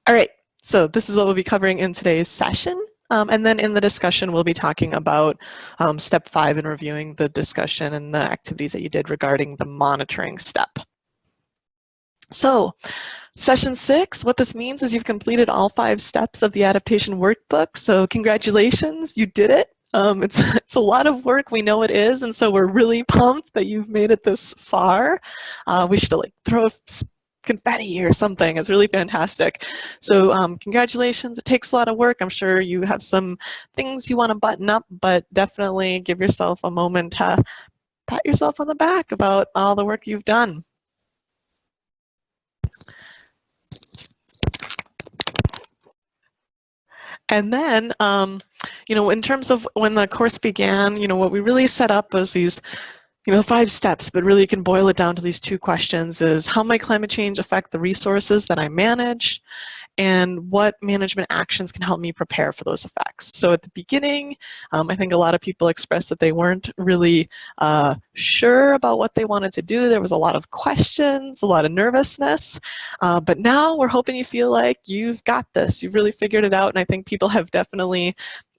All right, so this is what we'll be covering in today's session. And then in the discussion, we'll be talking about step 5 and reviewing the discussion and the activities that you did regarding the monitoring step. So session 6, what this means is you've completed all 5 steps of the adaptation workbook. So congratulations, you did it. It's a lot of work, we know it is, and so we're really pumped that you've made it this far. We should like throw confetti or something. It's really fantastic. So congratulations, it takes a lot of work. I'm sure you have some things you want to button up, but definitely give yourself a moment to pat yourself on the back about all the work you've done. And then, in terms of when the course began, what we really set up was these 5 steps, but really you can boil it down to these 2 questions: is how might climate change affect the resources that I manage, and what management actions can help me prepare for those effects? So at the beginning, I think a lot of people expressed that they weren't really sure about what they wanted to do. There was a lot of questions, a lot of nervousness, but now we're hoping you feel like you've got this. You've really figured it out, and I think people have definitely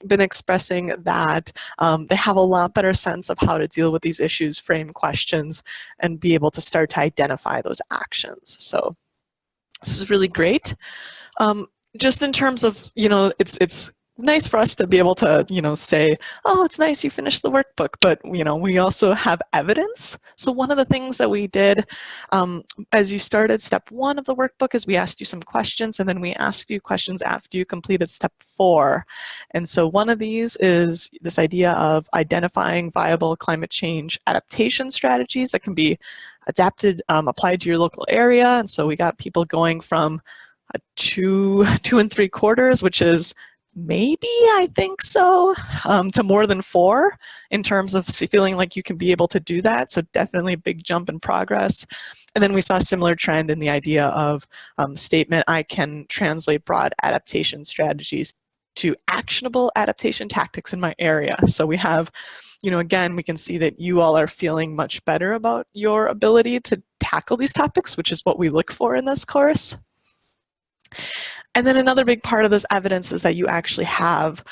been expressing that they have a lot better sense of how to deal with these issues, frame questions, and be able to start to identify those actions. So this is really great. Just in terms of, it's nice for us to be able to, say, oh, it's nice you finished the workbook, but, we also have evidence. So one of the things that we did as you started step 1 of the workbook is we asked you some questions, and then we asked you questions after you completed step 4. And so one of these is this idea of identifying viable climate change adaptation strategies that can be adapted, applied to your local area. And so we got people going from a 2 3/4, which is maybe, I think so, to more than 4 in terms of feeling like you can be able to do that. So definitely a big jump in progress. And then we saw a similar trend in the idea of statement, I can translate broad adaptation strategies to actionable adaptation tactics in my area. So we have, again, we can see that you all are feeling much better about your ability to tackle these topics, which is what we look for in this course. And then another big part of this evidence is that you actually have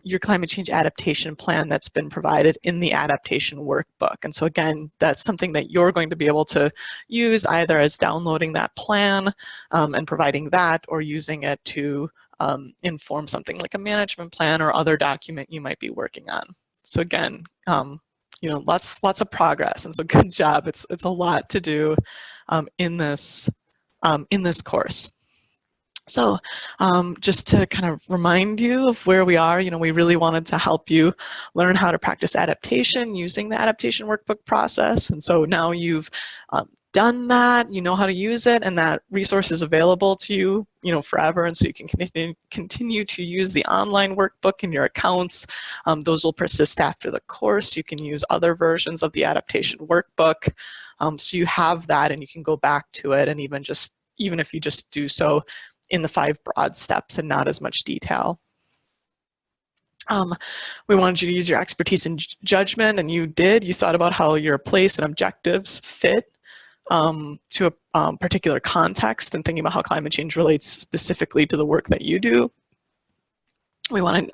your climate change adaptation plan that's been provided in the adaptation workbook. And so again, that's something that you're going to be able to use either as downloading that plan and providing that, or using it to inform something like a management plan or other document you might be working on. So again, lots of progress, and so good job. It's a lot to do in this course. So just to kind of remind you of where we are, we really wanted to help you learn how to practice adaptation using the adaptation workbook process. And so now you've done that, you know how to use it, and that resource is available to you, forever. And so you can continue to use the online workbook in your accounts. Those will persist after the course. You can use other versions of the adaptation workbook. So you have that, and you can go back to it, and even if you just do so in the 5 broad steps and not as much detail. We wanted you to use your expertise and judgment, and you did. You thought about how your place and objectives fit to a particular context, and thinking about how climate change relates specifically to the work that you do. We wanted,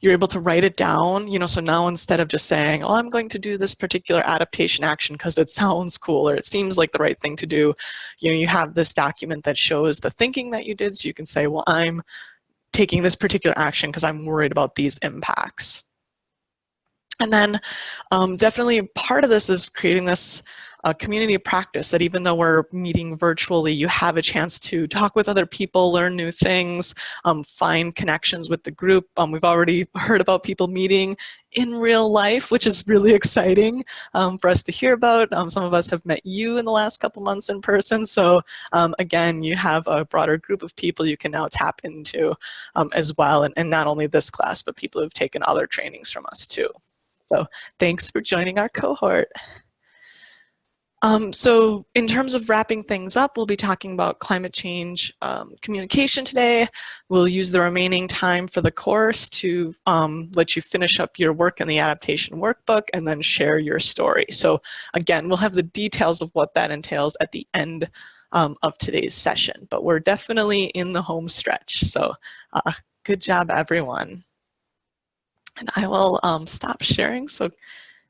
you're able to write it down, so now instead of just saying, oh, I'm going to do this particular adaptation action because it sounds cool or it seems like the right thing to do, you have this document that shows the thinking that you did, so you can say, well, I'm taking this particular action because I'm worried about these impacts. And then definitely part of this is creating this community of practice, that even though we're meeting virtually, you have a chance to talk with other people, learn new things, find connections with the group. We've already heard about people meeting in real life, which is really exciting for us to hear about. Some of us have met you in the last couple months in person. So again, you have a broader group of people you can now tap into as well. And not only this class, but people who've taken other trainings from us too. So thanks for joining our cohort. So in terms of wrapping things up, we'll be talking about climate change communication today. We'll use the remaining time for the course to let you finish up your work in the adaptation workbook and then share your story. So again, we'll have the details of what that entails at the end of today's session, but we're definitely in the home stretch. So good job, everyone. And I will stop sharing so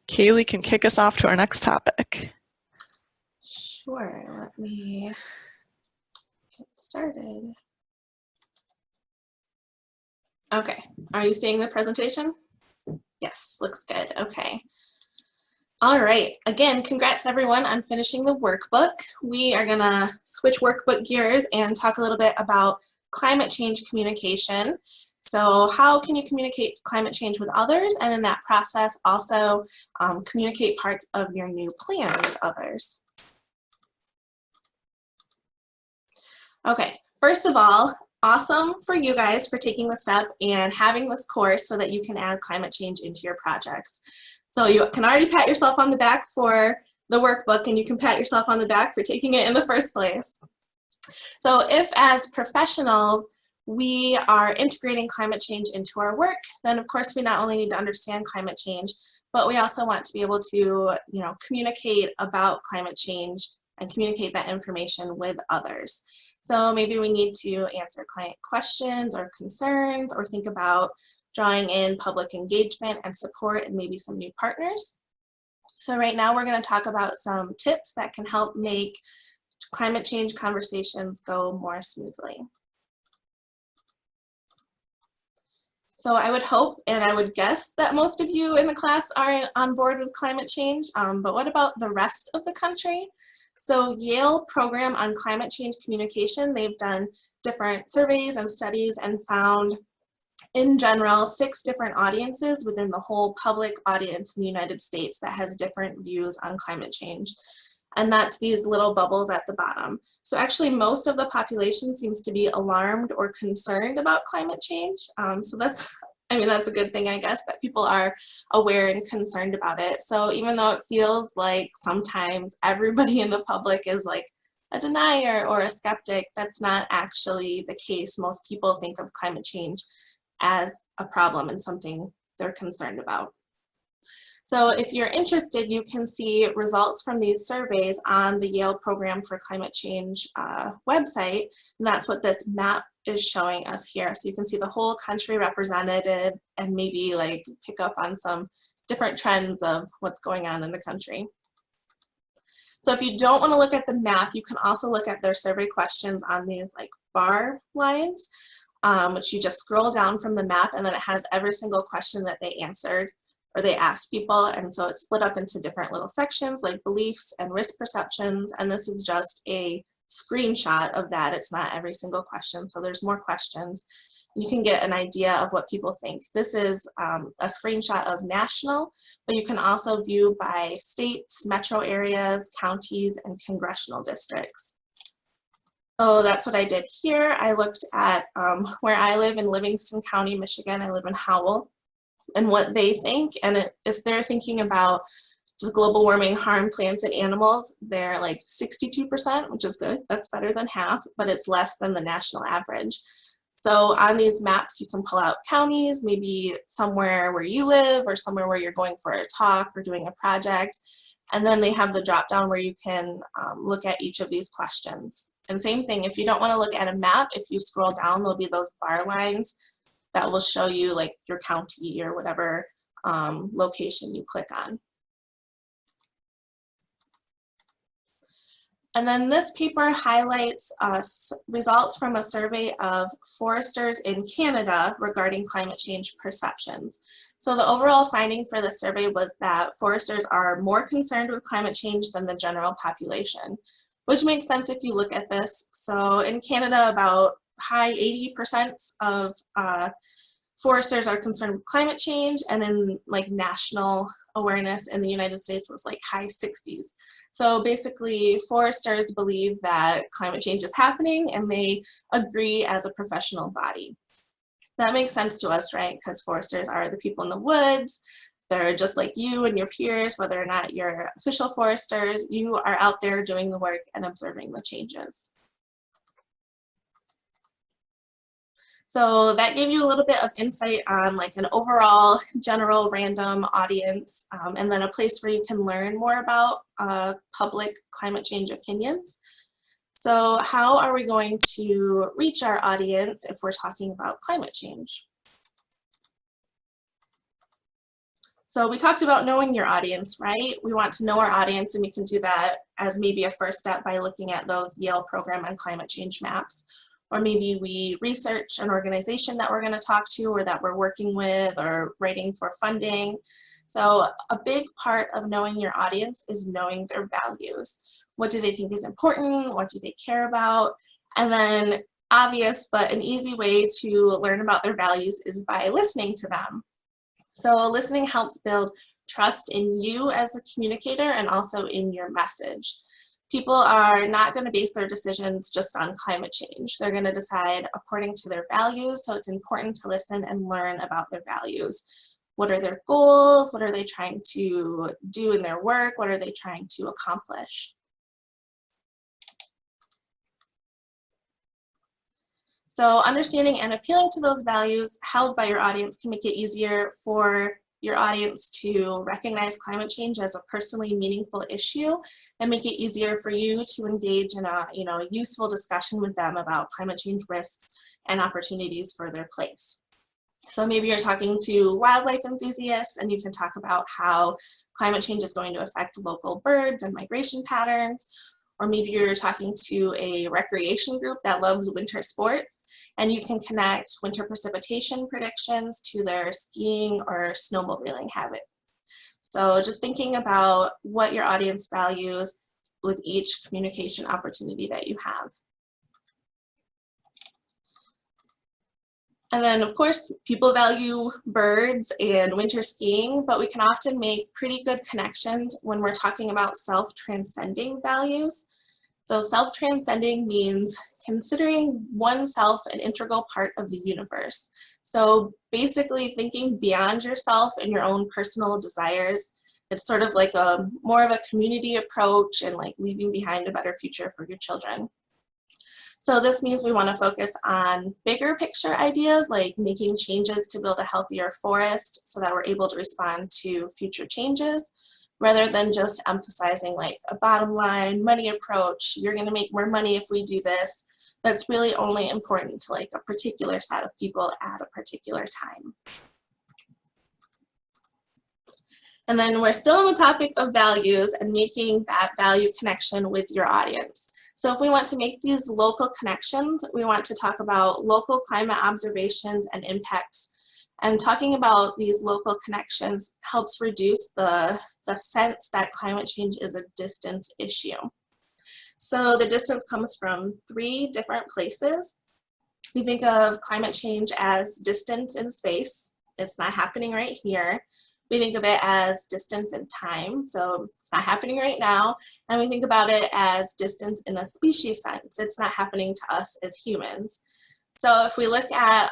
Kaylee can kick us off to our next topic. Sure, let me get started. Okay, are you seeing the presentation? Yes, looks good, okay. All right, again, congrats everyone on finishing the workbook. We are gonna switch workbook gears and talk a little bit about climate change communication. So how can you communicate climate change with others, and in that process also communicate parts of your new plan with others? Okay, first of all, awesome for you guys for taking the step and having this course so that you can add climate change into your projects. So you can already pat yourself on the back for the workbook, and you can pat yourself on the back for taking it in the first place. So if as professionals we are integrating climate change into our work, then of course we not only need to understand climate change, but we also want to be able to, communicate about climate change and communicate that information with others. So maybe we need to answer client questions or concerns, or think about drawing in public engagement and support and maybe some new partners. So right now we're going to talk about some tips that can help make climate change conversations go more smoothly. So I would hope and I would guess that most of you in the class are on board with climate change, but what about the rest of the country? So Yale Program on Climate Change Communication, they've done different surveys and studies and found in general 6 different audiences within the whole public audience in the United States that has different views on climate change. And that's these little bubbles at the bottom. So actually most of the population seems to be alarmed or concerned about climate change. So that's a good thing, I guess, that people are aware and concerned about it. So even though it feels like sometimes everybody in the public is like a denier or a skeptic, that's not actually the case. Most people think of climate change as a problem and something they're concerned about. So if you're interested, you can see results from these surveys on the Yale Program for Climate Change website, and that's what this map is showing us here. So you can see the whole country represented and maybe like pick up on some different trends of what's going on in the country. So if you don't want to look at the map, you can also look at their survey questions on these like bar lines, which you just scroll down from the map, and then it has every single question that they answered or they asked people, and so it's split up into different little sections like beliefs and risk perceptions, and this is just a screenshot of that. It's not every single question, so there's more questions. You can get an idea of what people think. This is a screenshot of national, but you can also view by states, metro areas, counties, and congressional districts. So that's what I did here. I looked at where I live in Livingston County, Michigan. I live in Howell, and what they think, and if they're thinking about does global warming harm plants and animals, they're like 62%, which is good. That's better than half, but it's less than the national average. So on these maps, you can pull out counties, maybe somewhere where you live or somewhere where you're going for a talk or doing a project. And then they have the drop down where you can look at each of these questions. And same thing, if you don't want to look at a map, if you scroll down, there'll be those bar lines that will show you like your county or whatever location you click on. And then this paper highlights results from a survey of foresters in Canada regarding climate change perceptions. So the overall finding for the survey was that foresters are more concerned with climate change than the general population, which makes sense if you look at this. So in Canada, about high 80% of foresters are concerned with climate change, and in like national awareness in the United States was like high 60s. So basically foresters believe that climate change is happening and they agree as a professional body. That makes sense to us, right? Because foresters are the people in the woods. They're just like you and your peers, whether or not you're official foresters, you are out there doing the work and observing the changes. So that gave you a little bit of insight on like an overall general random audience, and then a place where you can learn more about public climate change opinions. So how are we going to reach our audience if we're talking about climate change? So we talked about knowing your audience, right? We want to know our audience, and we can do that as maybe a first step by looking at those Yale program on climate change maps. Or maybe we research an organization that we're going to talk to or that we're working with or writing for funding. So a big part of knowing your audience is knowing their values. What do they think is important? What do they care about? And then obvious but an easy way to learn about their values is by listening to them. So listening helps build trust in you as a communicator and also in your message. People are not going to base their decisions just on climate change. They're going to decide according to their values, so it's important to listen and learn about their values. What are their goals? What are they trying to do in their work? What are they trying to accomplish? So understanding and appealing to those values held by your audience can make it easier for your audience to recognize climate change as a personally meaningful issue and make it easier for you to engage in a useful discussion with them about climate change risks and opportunities for their place. So maybe you're talking to wildlife enthusiasts and you can talk about how climate change is going to affect local birds and migration patterns. Or maybe you're talking to a recreation group that loves winter sports and you can connect winter precipitation predictions to their skiing or snowmobiling habit. So just thinking about what your audience values with each communication opportunity that you have. And then, of course, people value birds and winter skiing, but we can often make pretty good connections when we're talking about self-transcending values. So self-transcending means considering oneself an integral part of the universe. So basically thinking beyond yourself and your own personal desires. It's sort of like more of a community approach and like leaving behind a better future for your children. So this means we want to focus on bigger picture ideas like making changes to build a healthier forest so that we're able to respond to future changes, rather than just emphasizing like a bottom line money approach. You're going to make more money if we do this. That's really only important to like a particular set of people at a particular time. And then we're still on the topic of values and making that value connection with your audience. So if we want to make these local connections, we want to talk about local climate observations and impacts. And talking about these local connections helps reduce the sense that climate change is a distance issue. So the distance comes from 3 different places. We think of climate change as distance in space. It's not happening right here. We think of it as distance in time, so it's not happening right now. And we think about it as distance in a species sense. It's not happening to us as humans. So if we look at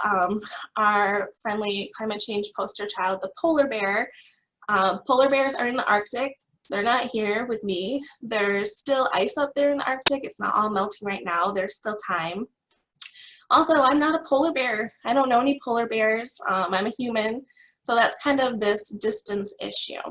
our friendly climate change poster child, the polar bear, polar bears are in the Arctic. They're not here with me. There's still ice up there in the Arctic. It's not all melting right now. There's still time. Also, I'm not a polar bear. I don't know any polar bears. I'm a human. So that's kind of this distance issue.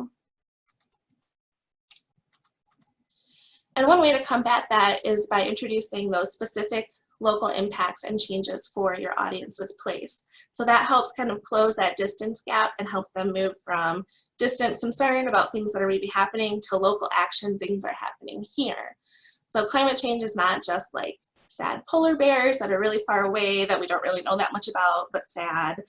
And one way to combat that is by introducing those specific local impacts and changes for your audience's place. So that helps kind of close that distance gap and help them move from distant concern about things that are maybe happening to local action, things are happening here. So climate change is not just like sad polar bears that are really far away that we don't really know that much about, but sad.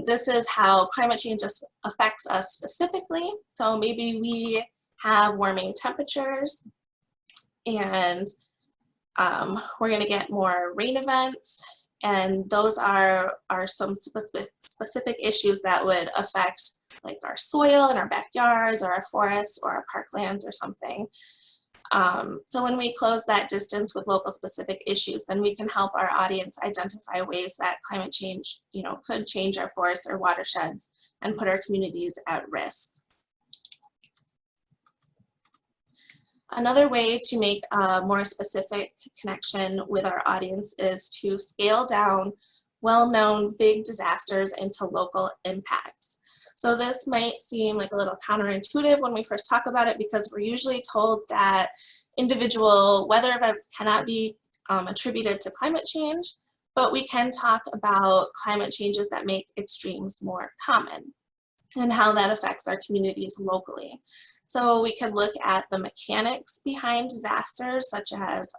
This is how climate change just affects us specifically. So maybe we have warming temperatures and we're going to get more rain events, and those are some specific issues that would affect like our soil in our backyards or our forests or our parklands or something. So when we close that distance with local specific issues, then we can help our audience identify ways that climate change, could change our forests or watersheds and put our communities at risk. Another way to make a more specific connection with our audience is to scale down well-known big disasters into local impacts. So this might seem like a little counterintuitive when we first talk about it, because we're usually told that individual weather events cannot be attributed to climate change, but we can talk about climate changes that make extremes more common and how that affects our communities locally. So we could look at the mechanics behind disasters, such as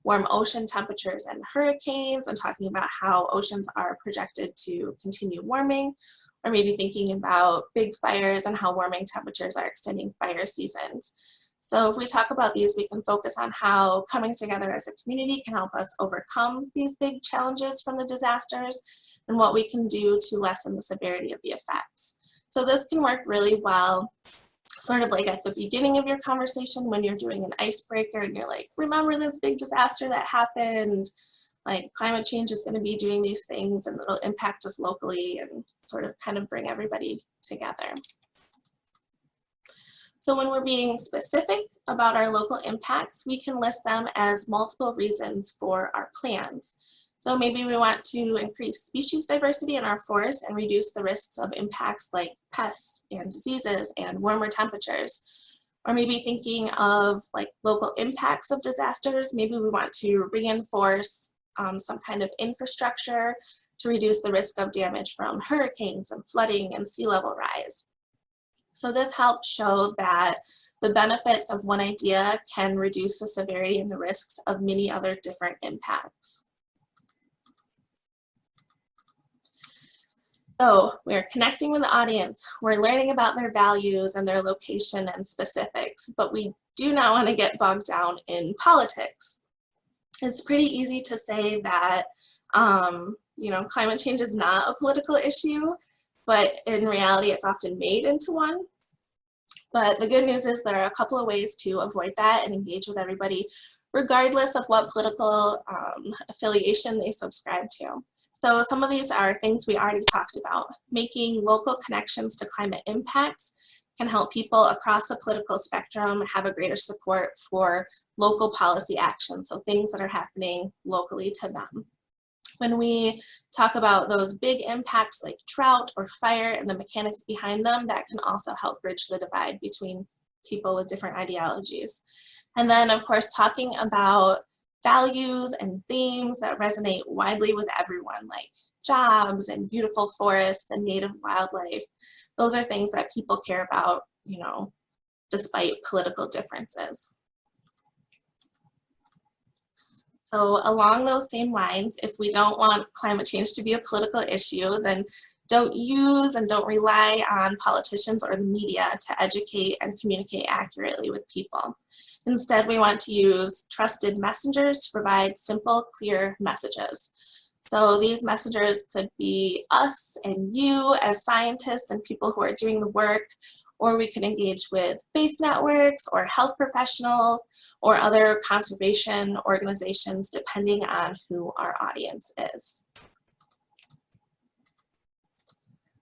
warm ocean temperatures and hurricanes, and talking about how oceans are projected to continue warming, or maybe thinking about big fires and how warming temperatures are extending fire seasons. So if we talk about these, we can focus on how coming together as a community can help us overcome these big challenges from the disasters and what we can do to lessen the severity of the effects. So this can work really well sort of like at the beginning of your conversation when you're doing an icebreaker and you're like, remember this big disaster that happened, like climate change is going to be doing these things and it'll impact us locally, and sort of kind of bring everybody together. So when we're being specific about our local impacts, we can list them as multiple reasons for our plans. So maybe we want to increase species diversity in our forests and reduce the risks of impacts like pests and diseases and warmer temperatures. Or maybe thinking of like local impacts of disasters, maybe we want to reinforce some kind of infrastructure to reduce the risk of damage from hurricanes and flooding and sea level rise. So this helps show that the benefits of one idea can reduce the severity and the risks of many other different impacts. So we're connecting with the audience, we're learning about their values and their location and specifics, but we do not want to get bogged down in politics. It's pretty easy to say that, you know, climate change is not a political issue, but in reality it's often made into one. But the good news is there are a couple of ways to avoid that and engage with everybody, regardless of what political affiliation they subscribe to. So some of these are things we already talked about. Making local connections to climate impacts can help people across the political spectrum have a greater support for local policy action, so things that are happening locally to them. When we talk about those big impacts like drought or fire and the mechanics behind them, that can also help bridge the divide between people with different ideologies. And then, of course, talking about values and themes that resonate widely with everyone, like jobs and beautiful forests and native wildlife. Those are things that people care about, you know, despite political differences. So along those same lines, if we don't want climate change to be a political issue, then don't use and don't rely on politicians or the media to educate and communicate accurately with people. Instead, we want to use trusted messengers to provide simple, clear messages. So these messengers could be us and you as scientists and people who are doing the work, or we could engage with faith networks or health professionals or other conservation organizations, depending on who our audience is.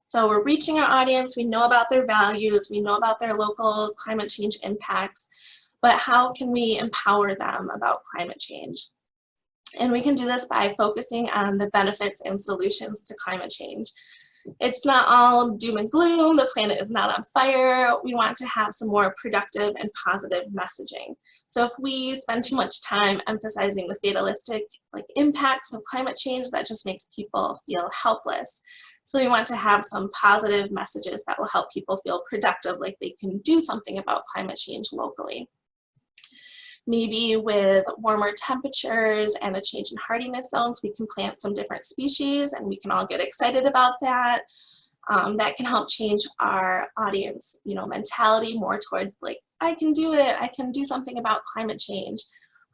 So we're reaching our audience, we know about their values, we know about their local climate change impacts, but how can we empower them about climate change? And we can do this by focusing on the benefits and solutions to climate change. It's not all doom and gloom, the planet is not on fire. We want to have some more productive and positive messaging. So if we spend too much time emphasizing the fatalistic impacts of climate change, that just makes people feel helpless. So we want to have some positive messages that will help people feel productive, like they can do something about climate change locally. Maybe with warmer temperatures and a change in hardiness zones, we can plant some different species and we can all get excited about that. That can help change our audience, mentality more towards like, I can do it, I can do something about climate change.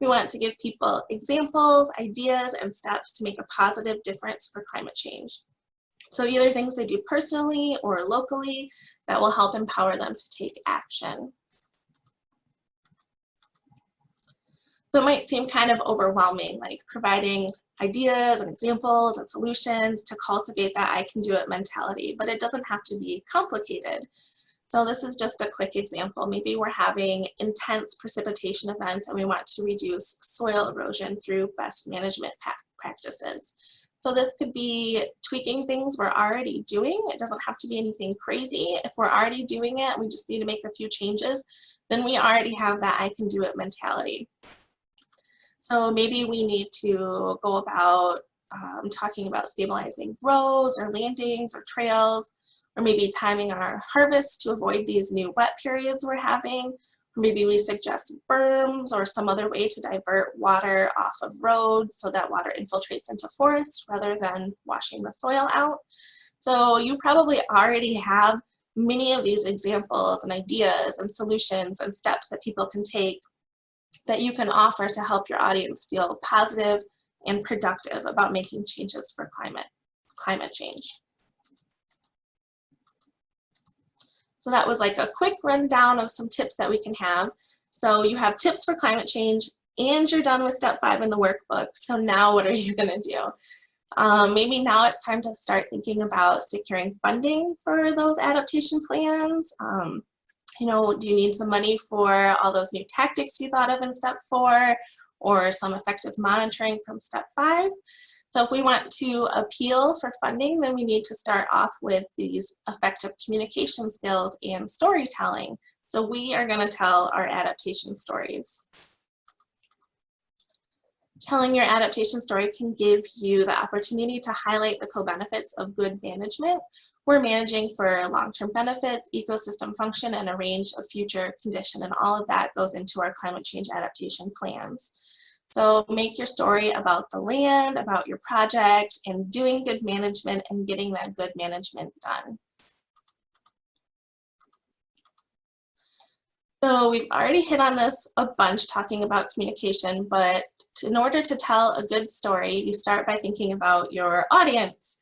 We want to give people examples, ideas, and steps to make a positive difference for climate change. So either things they do personally or locally that will help empower them to take action. So it might seem kind of overwhelming, like providing ideas and examples and solutions to cultivate that I can do it mentality, but it doesn't have to be complicated. So this is just a quick example. Maybe we're having intense precipitation events and we want to reduce soil erosion through best management practices. So this could be tweaking things we're already doing. It doesn't have to be anything crazy. If we're already doing it, we just need to make a few changes, then we already have that I can do it mentality. So maybe we need to go about talking about stabilizing roads or landings or trails, or maybe timing our harvest to avoid these new wet periods we're having. Maybe we suggest berms or some other way to divert water off of roads so that water infiltrates into forests rather than washing the soil out. So you probably already have many of these examples and ideas and solutions and steps that people can take that you can offer to help your audience feel positive and productive about making changes for climate change. So that was like a quick rundown of some tips that we can have. So you have tips for climate change and you're done with step 5 in the workbook. So now what are you gonna do? Maybe now it's time to start thinking about securing funding for those adaptation plans. You know, do you need some money for all those new tactics you thought of in step 4 or some effective monitoring from step 5? So if we want to appeal for funding, then we need to start off with these effective communication skills and storytelling. So we are going to tell our adaptation stories. Telling your adaptation story can give you the opportunity to highlight the co-benefits of good management. We're managing for long-term benefits, ecosystem function, and a range of future condition, and all of that goes into our climate change adaptation plans. So make your story about the land, about your project, and doing good management and getting that good management done. So we've already hit on this a bunch talking about communication, but in order to tell a good story, you start by thinking about your audience.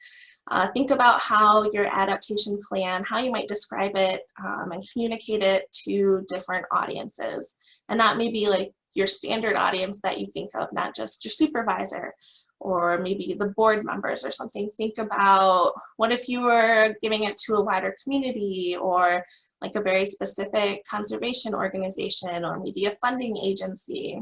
Think about how your adaptation plan, how you might describe it and communicate it to different audiences, and not maybe like your standard audience that you think of, not just your supervisor or maybe the board members or something. Think about what if you were giving it to a wider community or like a very specific conservation organization or maybe a funding agency.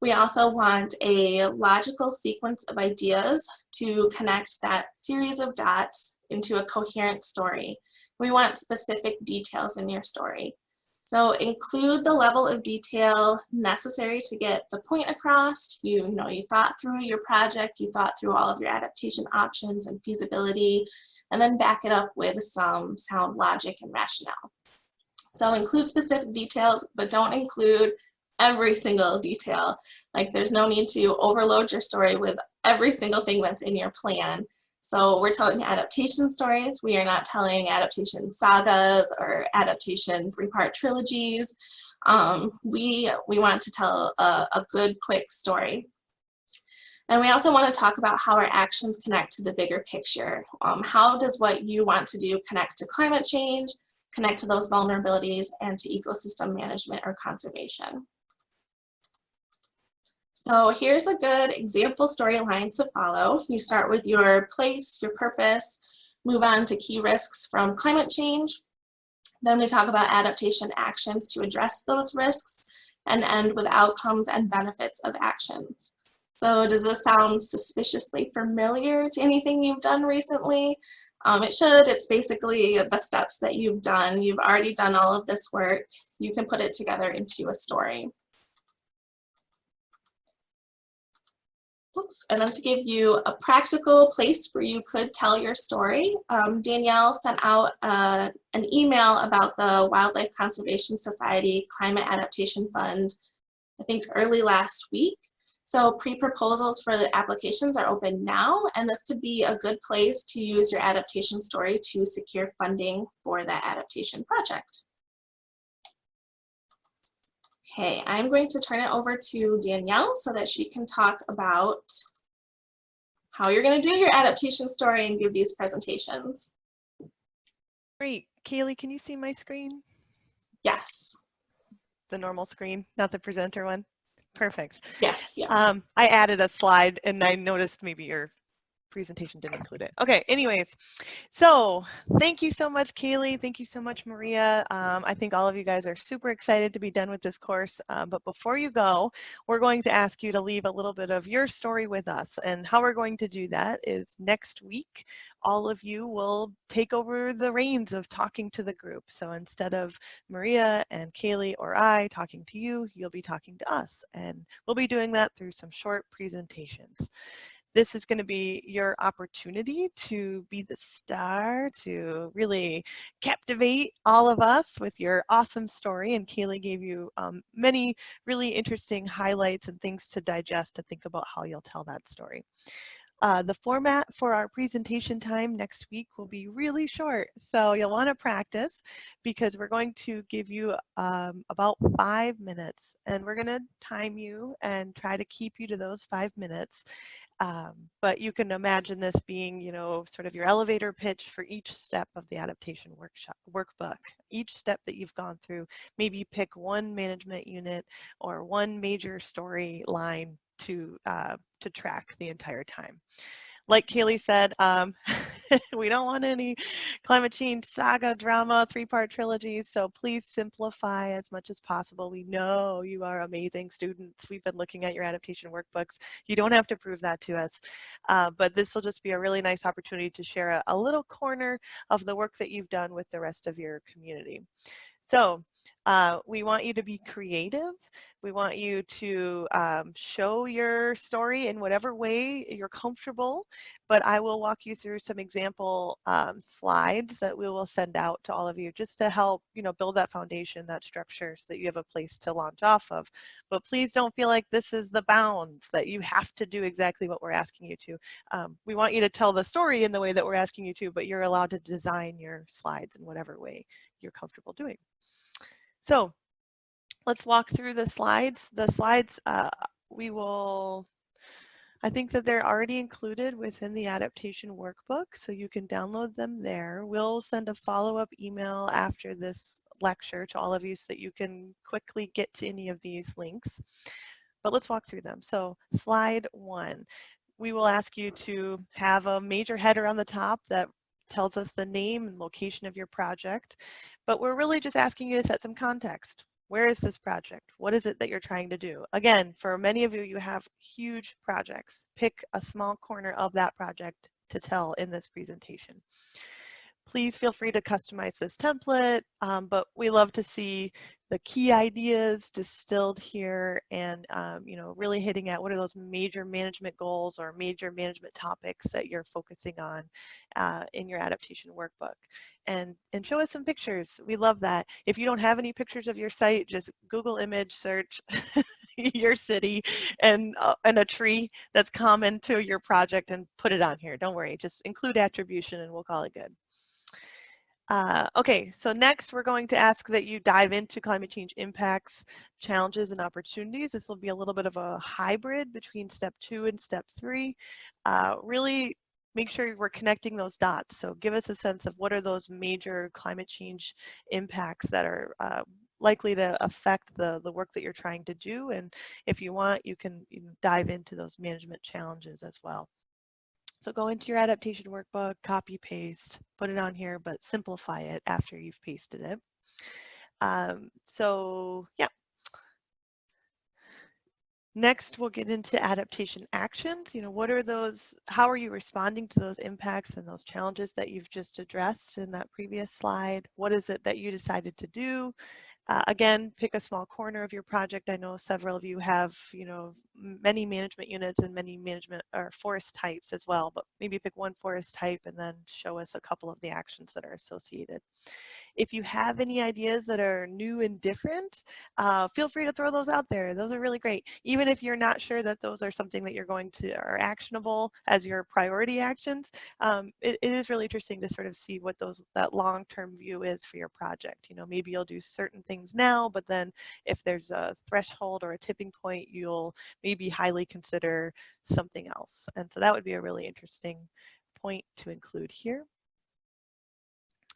We also want a logical sequence of ideas to connect that series of dots into a coherent story. We want specific details in your story. So include the level of detail necessary to get the point across. You thought through your project, you thought through all of your adaptation options and feasibility, and then back it up with some sound logic and rationale. So include specific details, but don't include every single detail. Like there's no need to overload your story with every single thing that's in your plan. So we're telling adaptation stories. We are not telling adaptation sagas or adaptation 3-part trilogies. We want to tell a good, quick story. And we also want to talk about how our actions connect to the bigger picture. How does what you want to do connect to climate change, connect to those vulnerabilities, and to ecosystem management or conservation? So here's a good example storyline to follow. You start with your place, your purpose, move on to key risks from climate change. Then we talk about adaptation actions to address those risks and end with outcomes and benefits of actions. So does this sound suspiciously familiar to anything you've done recently? It should. It's basically the steps that you've done. You've already done all of this work. You can put it together into a story. Oops. And then to give you a practical place where you could tell your story, Danielle sent out an email about the Wildlife Conservation Society Climate Adaptation Fund, I think early last week. So pre-proposals for the applications are open now, and this could be a good place to use your adaptation story to secure funding for that adaptation project. Okay, I'm going to turn it over to Danielle so that she can talk about how you're going to do your adaptation story and give these presentations. Great. Kaylee, can you see my screen? Yes. The normal screen, not the presenter one? Perfect. Yes. Yeah. I added a slide and I noticed maybe your presentation didn't include it. Okay, anyways, so thank you so much, Kaylee. Thank you so much, Maria. I think all of you guys are super excited to be done with this course. But before you go, we're going to ask you to leave a little bit of your story with us. And how we're going to do that is next week, all of you will take over the reins of talking to the group. So instead of Maria and Kaylee or I talking to you, you'll be talking to us. And we'll be doing that through some short presentations. This is going to be your opportunity to be the star, to really captivate all of us with your awesome story. And Kaylee gave you many really interesting highlights and things to digest to think about how you'll tell that story. The format for our presentation time next week will be really short, so you'll want to practice because we're going to give you about 5 minutes, and we're going to time you and try to keep you to those 5 minutes. But you can imagine this being, you know, sort of your elevator pitch for each step of the adaptation workbook. Each step that you've gone through, maybe pick one management unit or one major storyline to track the entire time. Like Kaylee said, we don't want any climate change saga drama 3-part trilogies, so please simplify as much as possible. We know you are amazing students. We've been looking at your adaptation workbooks. You don't have to prove that to us, but this will just be a really nice opportunity to share a little corner of the work that you've done with the rest of your community. So we want you to be creative. We want you to show your story in whatever way you're comfortable, but I will walk you through some example slides that we will send out to all of you just to help, you know, build that foundation, that structure so that you have a place to launch off of. But please don't feel like this is the bounds, that you have to do exactly what we're asking you to. We want you to tell the story in the way that we're asking you to, but you're allowed to design your slides in whatever way you're comfortable doing. So let's walk through the slides. The slides I think that they're already included within the adaptation workbook, so you can download them there. We'll send a follow-up email after this lecture to all of you so that you can quickly get to any of these links. But let's walk through them. So slide 1, we will ask you to have a major header on the top that tells us the name and location of your project, but we're really just asking you to set some context. Where is this project? What is it that you're trying to do? Again, for many of you, you have huge projects. Pick a small corner of that project to tell in this presentation. Please feel free to customize this template, but we love to see the key ideas distilled here and you know, really hitting at what are those major management goals or major management topics that you're focusing on in your adaptation workbook. And show us some pictures. We love that. If you don't have any pictures of your site, just Google image search your city and a tree that's common to your project and put it on here. Don't worry, just include attribution and we'll call it good. Okay, so next we're going to ask that you dive into climate change impacts, challenges, and opportunities. This will be a little bit of a hybrid between step 2 and step 3. Really make sure we're connecting those dots. So give us a sense of what are those major climate change impacts that are likely to affect the work that you're trying to do. And if you want, you can dive into those management challenges as well. So go into your adaptation workbook, copy, paste, put it on here, but simplify it after you've pasted it. So yeah. Next, we'll get into adaptation actions. You know, what are those, how are you responding to those impacts and those challenges that you've just addressed in that previous slide? What is it that you decided to do? Again, pick a small corner of your project. I know several of you have, you know, many management units and many management or forest types as well, but maybe pick one forest type and then show us a couple of the actions that are associated. If you have any ideas that are new and different, feel free to throw those out there. Those are really great. Even if you're not sure that those are something that you're going to are actionable as your priority actions, it is really interesting to sort of see what that long-term view is for your project. You know, maybe you'll do certain things now, but then if there's a threshold or a tipping point, you'll maybe highly consider something else. And so that would be a really interesting point to include here.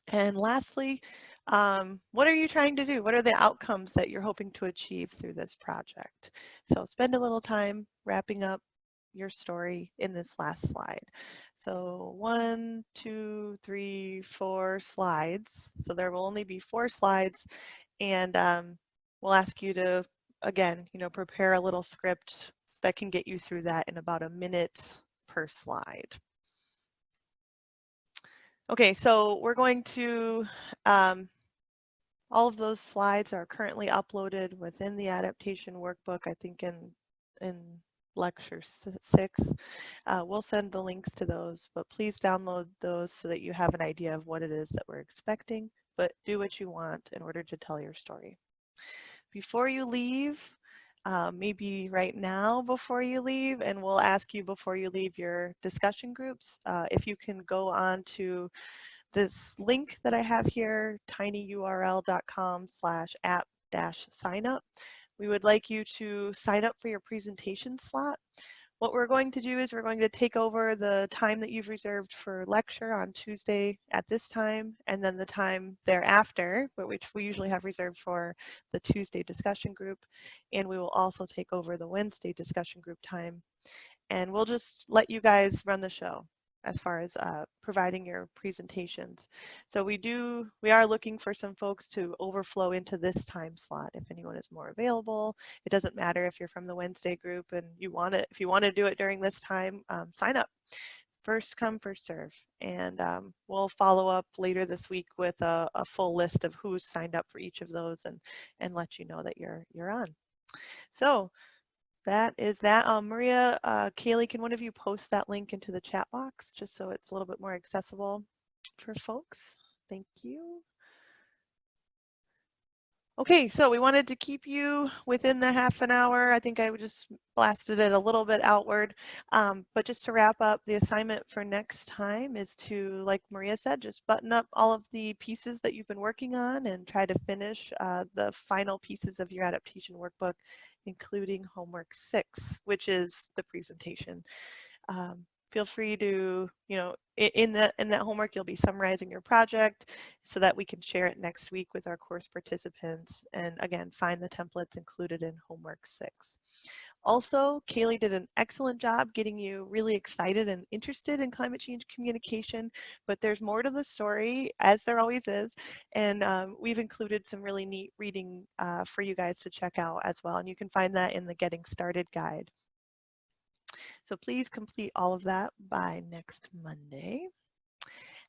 And lastly, what are you trying to do? What are the outcomes that you're hoping to achieve through this project? So spend a little time wrapping up your story in this last slide. So 1, 2, 3, 4 slides. So there will only be 4 slides, and we'll ask you to, again, prepare a little script that can get you through that in about a minute per slide. Okay, so we're going to, all of those slides are currently uploaded within the adaptation workbook, I think in lecture 6. We'll send the links to those, but please download those so that you have an idea of what it is that we're expecting, but do what you want in order to tell your story. Before you leave, maybe right now before you leave, and we'll ask you before you leave your discussion groups, if you can go on to this link that I have here, tinyurl.com/app-signup. We would like you to sign up for your presentation slot. What we're going to do is we're going to take over the time that you've reserved for lecture on Tuesday at this time, and then the time thereafter, which we usually have reserved for the Tuesday discussion group, and we will also take over the Wednesday discussion group time, and we'll just let you guys run the show as far as providing your presentations. So we are looking for some folks to overflow into this time slot if anyone is more available. It doesn't matter if you're from the Wednesday group and if you want to do it during this time, sign up. First come, first serve. And we'll follow up later this week with a full list of who's signed up for each of those and let you know that you're on. So that is that. Maria, Kaylee, can one of you post that link into the chat box just so it's a little bit more accessible for folks? Thank you. Okay, so we wanted to keep you within the half an hour. I think I just blasted it a little bit outward. But just to wrap up, the assignment for next time is to, like Maria said, just button up all of the pieces that you've been working on and try to finish the final pieces of your adaptation workbook, including homework 6, which is the presentation. Feel free to, in that homework, you'll be summarizing your project so that we can share it next week with our course participants. And again, find the templates included in homework 6. Also, Kaylee did an excellent job getting you really excited and interested in climate change communication, but there's more to the story, as there always is, and we've included some really neat reading for you guys to check out as well, and you can find that in the Getting Started guide. So please complete all of that by next Monday.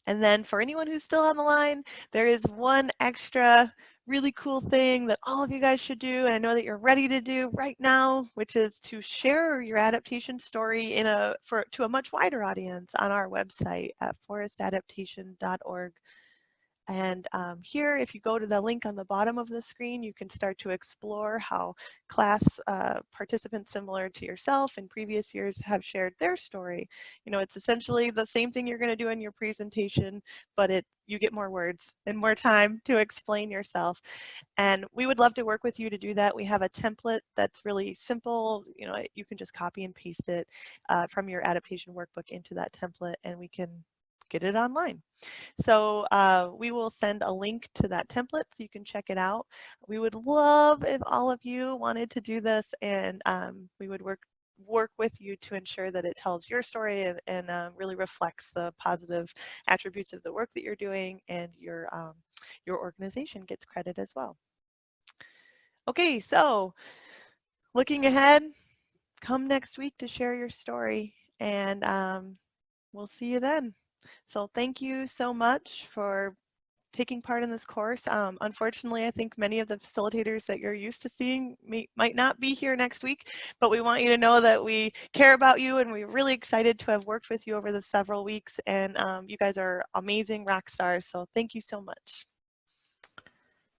And then for anyone who's still on the line, there is one extra really cool thing that all of you guys should do, and I know that you're ready to do right now, which is to share your adaptation story to a much wider audience on our website at forestadaptation.org. And here, if you go to the link on the bottom of the screen, you can start to explore how class participants similar to yourself in previous years have shared their story. It's essentially the same thing you're going to do in your presentation, but you get more words and more time to explain yourself. And we would love to work with you to do that. We have a template that's really simple. You can just copy and paste it from your adaptation workbook into that template, and we can get it online. So we will send a link to that template so you can check it out. We would love if all of you wanted to do this, and we would work with you to ensure that it tells your story and really reflects the positive attributes of the work that you're doing, and your organization gets credit as well. Okay, so looking ahead, come next week to share your story, and we'll see you then. So thank you so much for taking part in this course. Unfortunately, I think many of the facilitators that you're used to seeing might not be here next week, but we want you to know that we care about you, and we're really excited to have worked with you over the several weeks, and you guys are amazing rock stars, so thank you so much.